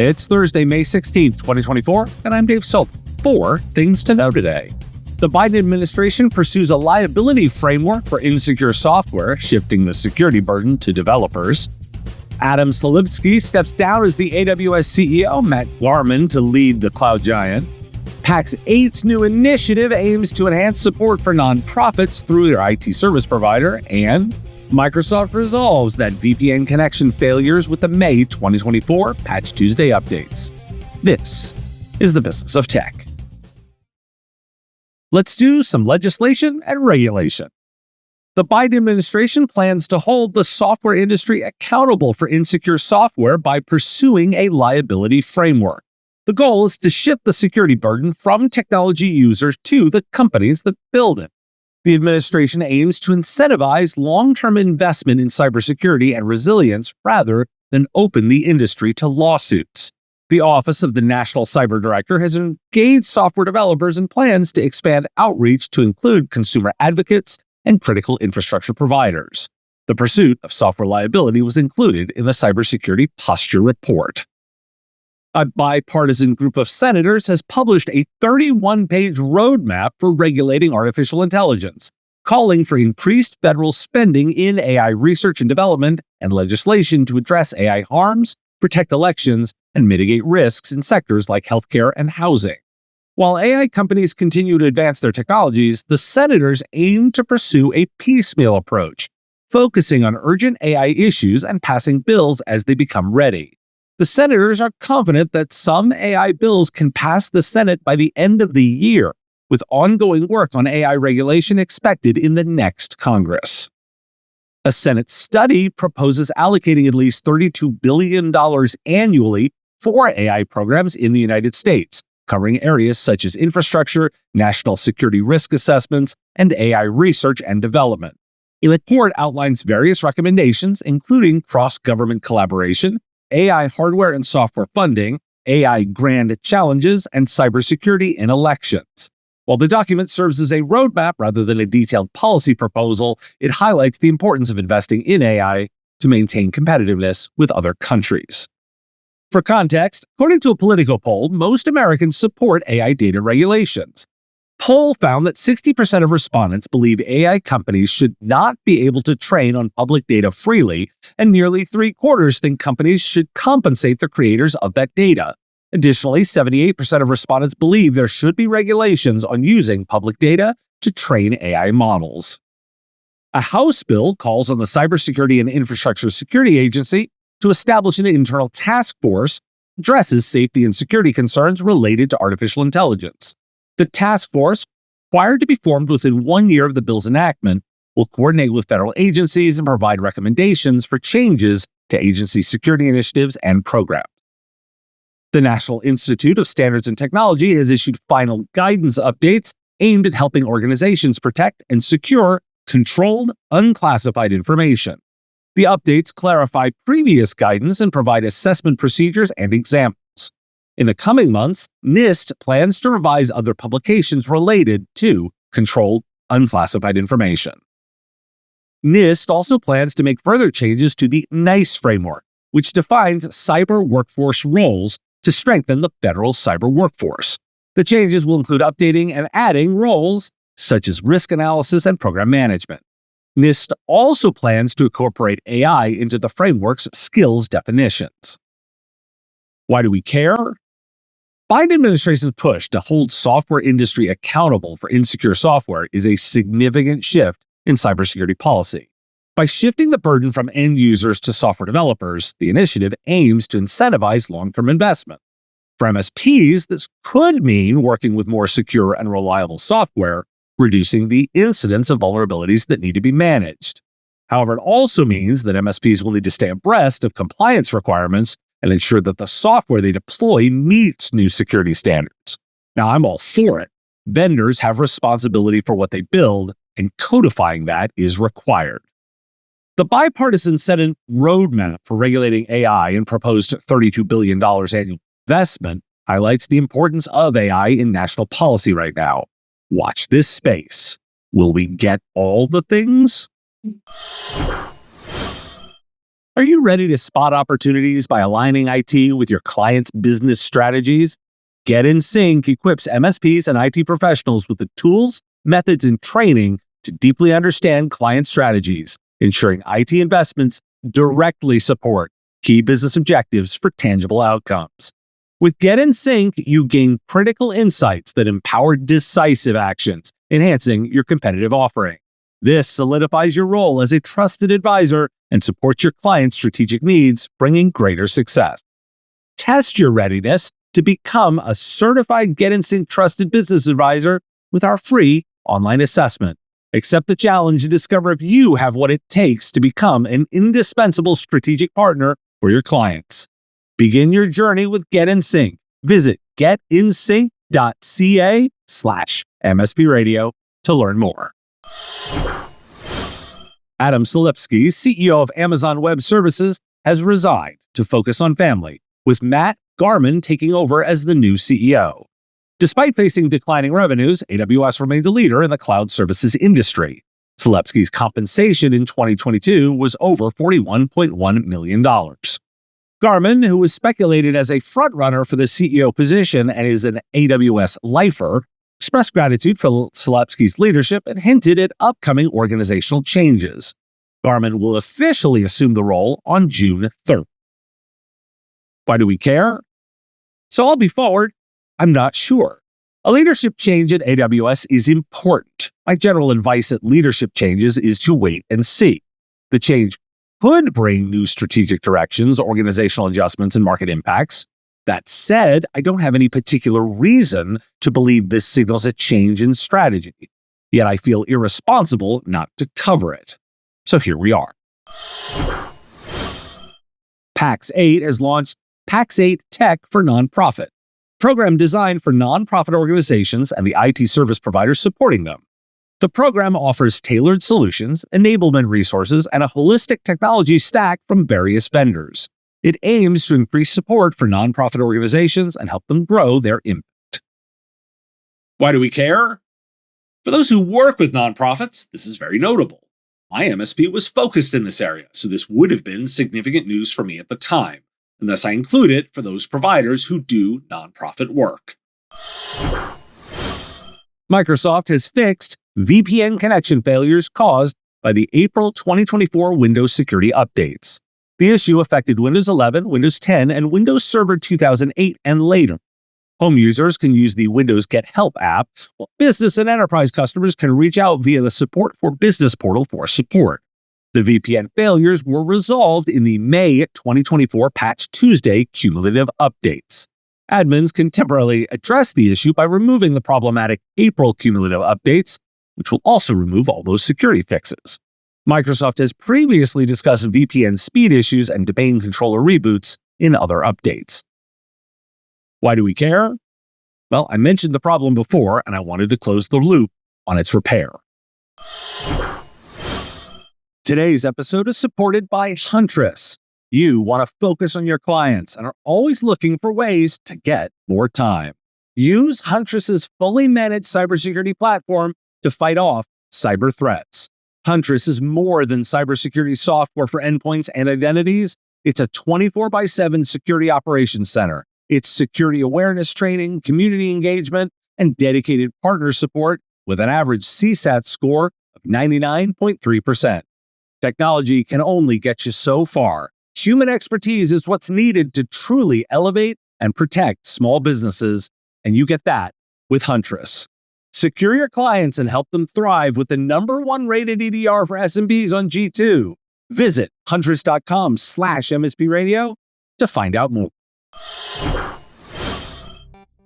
It's Thursday, May 16th, 2024, and I'm Dave Soap. 4 things to know today. The Biden administration pursues a liability framework for insecure software, shifting the security burden to developers. Adam Selipsky steps down as the AWS CEO, Matt Garman to lead the cloud giant. Pax8's new initiative aims to enhance support for nonprofits through their IT service provider, and Microsoft resolves that VPN connection failures with the May 2024 Patch Tuesday updates. This is the business of tech. Let's do some legislation and regulation. The Biden administration plans to hold the software industry accountable for insecure software by pursuing a liability framework. The goal is to shift the security burden from technology users to the companies that build it. The administration aims to incentivize long-term investment in cybersecurity and resilience rather than open the industry to lawsuits. The Office of the National Cyber Director has engaged software developers and plans to expand outreach to include consumer advocates and critical infrastructure providers. The pursuit of software liability was included in the Cybersecurity Posture Report. A bipartisan group of senators has published a 31-page roadmap for regulating artificial intelligence, calling for increased federal spending in AI research and development and legislation to address AI harms, protect elections, and mitigate risks in sectors like healthcare and housing. While AI companies continue to advance their technologies, the senators aim to pursue a piecemeal approach, focusing on urgent AI issues and passing bills as they become ready. The senators are confident that some AI bills can pass the Senate by the end of the year, with ongoing work on AI regulation expected in the next Congress. A Senate study proposes allocating at least $32 billion annually for AI programs in the United States, covering areas such as infrastructure, national security risk assessments, and AI research and development. The report outlines various recommendations, including cross-government collaboration, AI hardware and software funding, AI grand challenges, and cybersecurity in elections. While the document serves as a roadmap rather than a detailed policy proposal, it highlights the importance of investing in AI to maintain competitiveness with other countries. For context, according to a Politico poll, most Americans support AI data regulations. Poll found that 60% of respondents believe AI companies should not be able to train on public data freely, and nearly 3/4 think companies should compensate the creators of that data. Additionally, 78% of respondents believe there should be regulations on using public data to train AI models. A House bill calls on the Cybersecurity and Infrastructure Security Agency to establish an internal task force that addresses safety and security concerns related to artificial intelligence. The task force, required to be formed within 1 year of the bill's enactment, will coordinate with federal agencies and provide recommendations for changes to agency security initiatives and programs. The National Institute of Standards and Technology has issued final guidance updates aimed at helping organizations protect and secure controlled, unclassified information. The updates clarify previous guidance and provide assessment procedures and examples. In the coming months, NIST plans to revise other publications related to controlled, unclassified information. NIST also plans to make further changes to the NICE framework, which defines cyber workforce roles to strengthen the federal cyber workforce. The changes will include updating and adding roles such as risk analysis and program management. NIST also plans to incorporate AI into the framework's skills definitions. Why do we care? Biden administration's push to hold software industry accountable for insecure software is a significant shift in cybersecurity policy. By shifting the burden from end users to software developers, the initiative aims to incentivize long-term investment. For MSPs, this could mean working with more secure and reliable software, reducing the incidence of vulnerabilities that need to be managed. However, it also means that MSPs will need to stay abreast of compliance requirements and ensure that the software they deploy meets new security standards. Now, I'm all for it. Vendors have responsibility for what they build, and codifying that is required. The bipartisan Senate roadmap for regulating AI and proposed $32 billion annual investment highlights the importance of AI in national policy right now. Watch this space. Will we get all the things? Are you ready to spot opportunities by aligning IT with your client's business strategies? Get in Sync equips MSPs and IT professionals with the tools, methods, and training to deeply understand client strategies, ensuring IT investments directly support key business objectives for tangible outcomes. With Get in Sync, you gain critical insights that empower decisive actions, enhancing your competitive offering. This solidifies your role as a trusted advisor and supports your client's strategic needs, bringing greater success. Test your readiness to become a certified Get in Sync trusted business advisor with our free online assessment. Accept the challenge and discover if you have what it takes to become an indispensable strategic partner for your clients. Begin your journey with Get in Sync. Visit getinsync.ca/MSP Radio to learn more. Adam Selipsky, CEO of Amazon Web Services, has resigned to focus on family, with Matt Garman taking over as the new CEO. Despite facing declining revenues, AWS remains a leader in the cloud services industry. Selipsky's compensation in 2022 was over $41.1 million. Garman, who was speculated as a frontrunner for the CEO position and is an AWS lifer, expressed gratitude for Selipsky's leadership and hinted at upcoming organizational changes. Garman will officially assume the role on June 3rd. Why do we care? So I'll be forward. I'm not sure. A leadership change at AWS is important. My general advice at leadership changes is to wait and see. The change could bring new strategic directions, organizational adjustments, and market impacts. That said, I don't have any particular reason to believe this signals a change in strategy. Yet I feel irresponsible not to cover it. So here we are. Pax8 has launched Pax8 Tech for Nonprofit, program designed for nonprofit organizations and the IT service providers supporting them. The program offers tailored solutions, enablement resources, and a holistic technology stack from various vendors. It aims to increase support for nonprofit organizations and help them grow their impact. Why do we care? For those who work with nonprofits, this is very notable. My MSP was focused in this area, so this would have been significant news for me at the time, and thus I include it for those providers who do nonprofit work. Microsoft has fixed VPN connection failures caused by the April 2024 Windows security updates. The issue affected Windows 11, Windows 10, and Windows Server 2008 and later. Home users can use the Windows Get Help app, while business and enterprise customers can reach out via the Support for Business portal for support. The VPN failures were resolved in the May 2024 Patch Tuesday cumulative updates. Admins can temporarily address the issue by removing the problematic April cumulative updates, which will also remove all those security fixes. Microsoft has previously discussed VPN speed issues and domain controller reboots in other updates. Why do we care? Well, I mentioned the problem before, and I wanted to close the loop on its repair. Today's episode is supported by Huntress. You want to focus on your clients and are always looking for ways to get more time. Use Huntress's fully managed cybersecurity platform to fight off cyber threats. Huntress is more than cybersecurity software for endpoints and identities. It's a 24/7 security operations center. It's security awareness training, community engagement, and dedicated partner support with an average CSAT score of 99.3%. Technology can only get you so far. Human expertise is what's needed to truly elevate and protect small businesses, and you get that with Huntress. Secure your clients and help them thrive with the #1 rated EDR for SMBs on G2. Visit huntress.com/MSP Radio to find out more.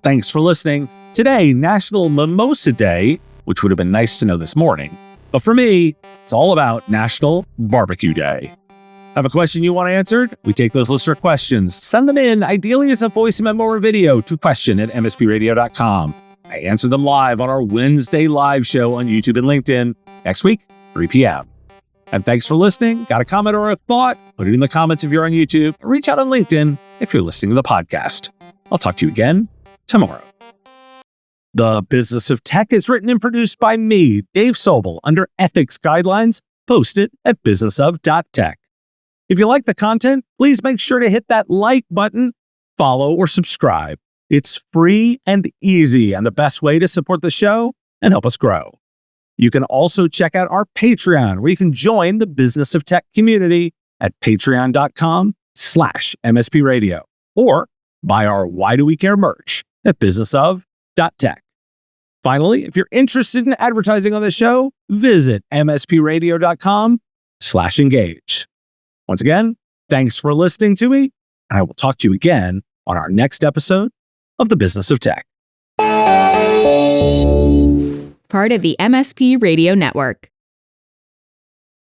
Thanks for listening. Today, National Mimosa Day, which would have been nice to know this morning. But for me, it's all about National Barbecue Day. Have a question you want answered? We take those listener questions. Send them in, ideally as a voice memo or video, to question@mspradio.com. I answer them live on our Wednesday live show on YouTube and LinkedIn next week, 3 p.m. And thanks for listening. Got a comment or a thought? Put it in the comments if you're on YouTube, or reach out on LinkedIn if you're listening to the podcast. I'll talk to you again tomorrow. The Business of Tech is written and produced by me, Dave Sobel, under ethics guidelines posted at businessof.tech. If you like the content, please make sure to hit that like button, follow, or subscribe. It's free and easy and the best way to support the show and help us grow. You can also check out our Patreon, where you can join the Business of Tech community at patreon.com/MSP Radio, or buy our Why Do We Care merch at businessof.tech. Finally, if you're interested in advertising on the show, visit mspradio.com/engage. Once again, thanks for listening to me, and I will talk to you again on our next episode of the Business of Tech. Part of the MSP Radio Network.